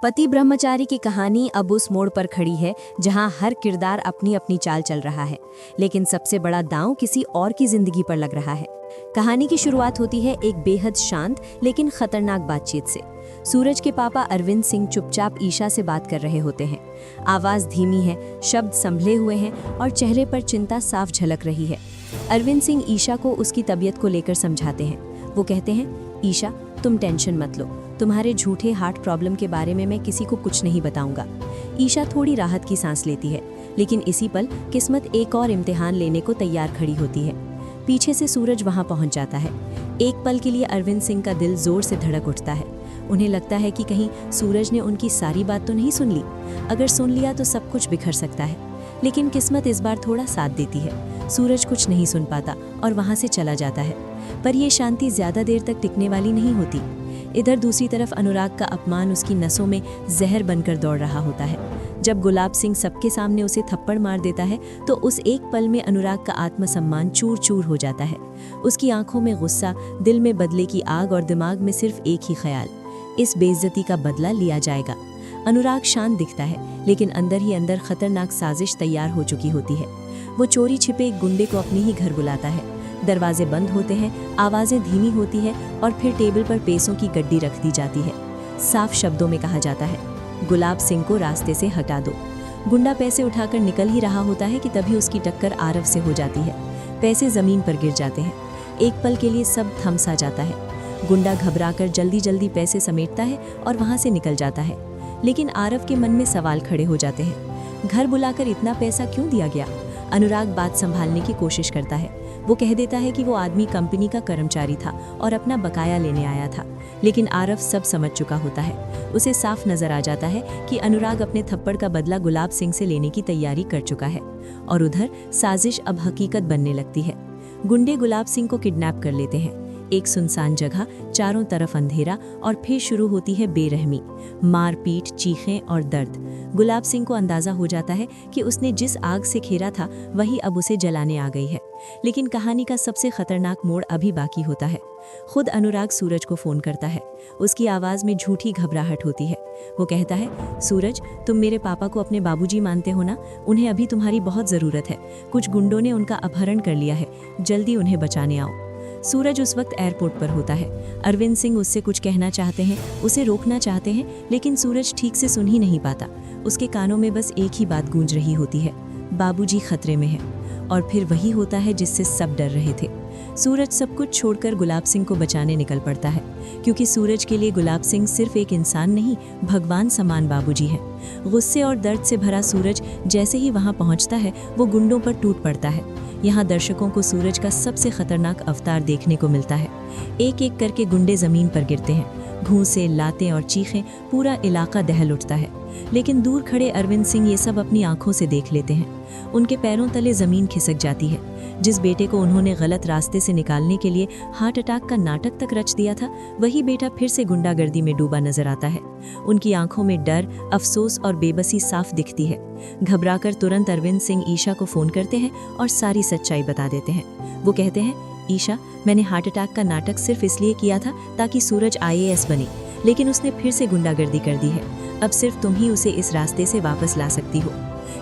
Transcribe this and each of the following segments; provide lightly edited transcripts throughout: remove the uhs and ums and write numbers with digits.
पति ब्रह्मचारी की कहानी अब उस मोड़ पर खड़ी है जहां हर किरदार अपनी अपनी चाल चल रहा है, लेकिन सबसे बड़ा दांव किसी और की जिंदगी पर लग रहा है। कहानी की शुरुआत होती है एक बेहद शांत लेकिन खतरनाक बातचीत से। सूरज के पापा अरविंद सिंह चुपचाप ईशा से बात कर रहे होते हैं। आवाज धीमी है, शब्द संभले हुए हैं और चेहरे पर चिंता साफ झलक रही है। अरविंद सिंह ईशा को उसकी तबीयत को लेकर समझाते हैं। वो कहते हैं, ईशा तुम टेंशन मत लो, तुम्हारे झूठे हार्ट प्रॉब्लम के बारे में मैं किसी को कुछ नहीं बताऊंगा। ईशा थोड़ी राहत की सांस लेती है, लेकिन इसी पल किस्मत एक और इम्तिहान लेने को तैयार खड़ी होती है। पीछे से सूरज वहां पहुंच जाता है। एक पल के लिए अरविंद सिंह का दिल जोर से धड़क उठता है। उन्हें लगता है कि कहीं सूरज ने उनकी सारी बात तो नहीं सुन ली। अगर सुन लिया तो सब कुछ बिखर सकता है। लेकिन किस्मत इस बार थोड़ा साथ देती है। सूरज कुछ नहीं सुन पाता और वहां से चला जाता है। पर यह शांति ज्यादा देर तक टिकने वाली नहीं होती। इधर दूसरी तरफ अनुराग का अपमान उसकी नसों में जहर बनकर दौड़ रहा होता है। जब गुलाब सिंह सबके सामने उसे थप्पड़ मार देता है तो उस एक पल में अनुराग का आत्मसम्मान चूर चूर हो जाता है। उसकी आंखों में गुस्सा, दिल में बदले की आग और दिमाग में सिर्फ एक ही ख्याल, इस बेइज्जती का बदला लिया जाएगा। अनुराग शांत दिखता है, लेकिन अंदर ही अंदर खतरनाक साजिश तैयार हो चुकी होती है। वो चोरी छिपे एक गुंडे को अपने ही घर बुलाता है। दरवाजे बंद होते हैं, आवाजें धीमी होती है और फिर टेबल पर पैसों की गड्डी रख दी जाती है। साफ शब्दों में कहा जाता है, गुलाब सिंह को रास्ते से हटा दो। गुंडा पैसे उठाकर निकल ही रहा होता है कि तभी उसकी टक्कर आरव से हो जाती है। पैसे जमीन पर गिर जाते हैं। एक पल के लिए सब थम सा जाता है। गुंडा घबराकर जल्दी जल्दी पैसे समेटता है और वहां से निकल जाता है। लेकिन आरव के मन में सवाल खड़े हो जाते हैं। घर बुलाकर इतना पैसा क्यों दिया गया? अनुराग बात संभालने की कोशिश करता है। वो कह देता है कि वो आदमी कंपनी का कर्मचारी था और अपना बकाया लेने आया था। लेकिन आरव सब समझ चुका होता है। उसे साफ नजर आ जाता है कि अनुराग अपने थप्पड़ का बदला गुलाब सिंह से लेने की तैयारी कर चुका है और उधर साजिश अब हकीकत बनने लगती है। गुंडे गुलाब सिंह को किडनैप कर लेते हैं। एक सुनसान जगह, चारों तरफ अंधेरा और फिर शुरू होती है बेरहमी, मारपीट, चीखें और दर्द। गुलाब सिंह को अंदाजा हो जाता है कि उसने जिस आग से घेरा था वही अब उसे जलाने आ गई है। लेकिन कहानी का सबसे खतरनाक मोड़ अभी बाकी होता है। खुद अनुराग सूरज को फोन करता है। उसकी आवाज में झूठी घबराहट होती है। वो कहता है, सूरज तुम मेरे पापा को अपने बाबूजी मानते हो ना? उन्हें अभी तुम्हारी बहुत जरूरत है। कुछ गुंडों ने उनका अपहरण कर लिया है, जल्दी उन्हें बचाने आओ। सूरज उस वक्त एयरपोर्ट पर होता है। अरविंद सिंह उससे कुछ कहना चाहते हैं, उसे रोकना चाहते हैं, लेकिन सूरज ठीक से सुन ही नहीं पाता। उसके कानों में बस एक ही बात गूंज रही होती है, बाबूजी खतरे में है। और फिर वही होता है जिससे सब डर रहे थे। सूरज सब कुछ छोड़कर गुलाब सिंह को बचाने निकल पड़ता है, क्योंकि सूरज के लिए गुलाब सिंह सिर्फ एक इंसान नहीं, भगवान समान बाबूजी है। गुस्से और दर्द से भरा सूरज जैसे ही वहां पहुंचता है वो गुंडों पर टूट पड़ता है। यहाँ दर्शकों को सूरज का सबसे खतरनाक अवतार देखने को मिलता है। एक एक करके गुंडे जमीन पर गिरते हैं। घूंसे, लातें और चीखें, पूरा इलाका दहल उठता है। लेकिन दूर खड़े अरविंद सिंह ये सब अपनी आंखों से देख लेते हैं। उनके पैरों तले जमीन खिसक जाती है। जिस बेटे को उन्होंने गलत रास्ते से निकालने के लिए हार्ट अटैक का नाटक तक रच दिया था, वही बेटा फिर से गुंडागर्दी में डूबा नजर आता है। उनकी आंखों में डर, अफसोस और बेबसी साफ दिखती है। घबराकर तुरंत अरविंद सिंह ईशा को फोन करते हैं और सारी सच्चाई बता देते हैं। वो कहते हैं, ईशा मैंने हार्ट अटैक का नाटक सिर्फ इसलिए किया था ताकि सूरज IAS बने, लेकिन उसने फिर से गुंडागर्दी कर दी है। अब सिर्फ तुम ही उसे इस रास्ते से वापस ला सकती हो।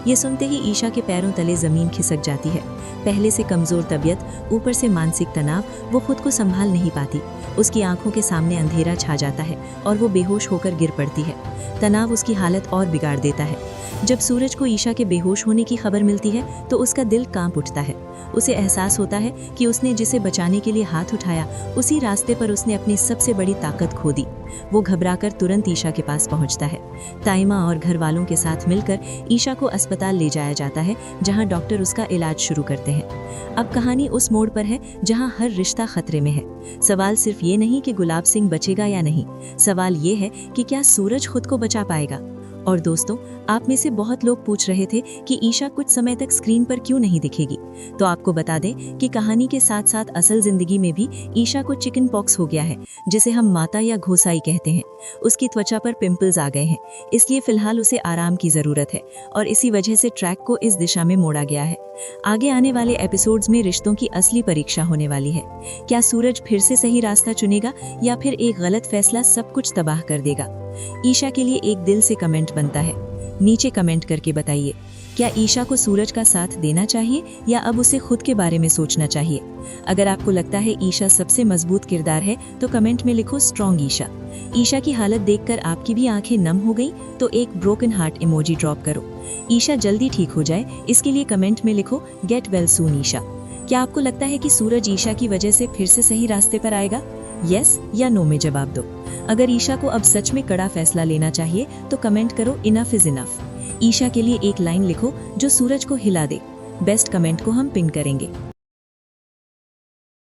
ये सुनते ही ईशा के पैरों तले जमीन खिसक जाती है। पहले से कमजोर तबीयत, ऊपर से मानसिक तनाव, वो खुद को संभाल नहीं पाती। उसकी आंखों के सामने अंधेरा छा जाता है और वो बेहोश होकर गिर पड़ती है। तनाव उसकी हालत और बिगाड़ देता है। जब सूरज को ईशा के बेहोश होने की खबर मिलती है तो उसका दिल कांप उठता है। उसे एहसास होता है कि उसने जिसे बचाने के लिए हाथ उठाया, उसी रास्ते पर उसने अपनी सबसे बड़ी ताकत खो दी। वो घबराकर तुरंत ईशा के पास पहुंचता है। ताइमा और घर वालों के साथ मिलकर ईशा को अस्पताल ले जाया जाता है, जहां डॉक्टर उसका इलाज शुरू करते हैं। अब कहानी उस मोड़ पर है जहां हर रिश्ता खतरे में है। सवाल सिर्फ ये नहीं कि गुलाब सिंह बचेगा या नहीं, सवाल ये है कि क्या सूरज खुद को बचा पाएगा। और दोस्तों, आप में से बहुत लोग पूछ रहे थे कि ईशा कुछ समय तक स्क्रीन पर क्यों नहीं दिखेगी। तो आपको बता दें कि कहानी के साथ साथ असल जिंदगी में भी ईशा को चिकन पॉक्स हो गया है, जिसे हम माता या घोसाई कहते हैं। उसकी त्वचा पर पिंपल्स आ गए हैं, इसलिए फिलहाल उसे आराम की जरूरत है और इसी वजह से ट्रैक को इस दिशा में मोड़ा गया है। आगे आने वाले एपिसोड्स में रिश्तों की असली परीक्षा होने वाली है। क्या सूरज फिर से सही रास्ता चुनेगा या फिर एक गलत फैसला सब कुछ तबाह कर देगा? ईशा के लिए एक दिल से कमेंट बनता है। नीचे कमेंट करके बताइए, क्या ईशा को सूरज का साथ देना चाहिए या अब उसे खुद के बारे में सोचना चाहिए? अगर आपको लगता है ईशा सबसे मजबूत किरदार है तो कमेंट में लिखो स्ट्रॉन्ग ईशा। ईशा की हालत देखकर आपकी भी आंखें नम हो गई तो एक ब्रोकन हार्ट इमोजी ड्रॉप करो। ईशा जल्दी ठीक हो जाए इसके लिए कमेंट में लिखो गेट वेल सून ईशा। क्या आपको लगता है कि सूरज ईशा की वजह से फिर से सही रास्ते पर आएगा? यस या नो में जवाब दो। अगर ईशा को अब सच में कड़ा फैसला लेना चाहिए तो कमेंट करो इनफ इज इनफ। ईशा के लिए एक लाइन लिखो जो सूरज को हिला दे। बेस्ट कमेंट को हम पिन करेंगे।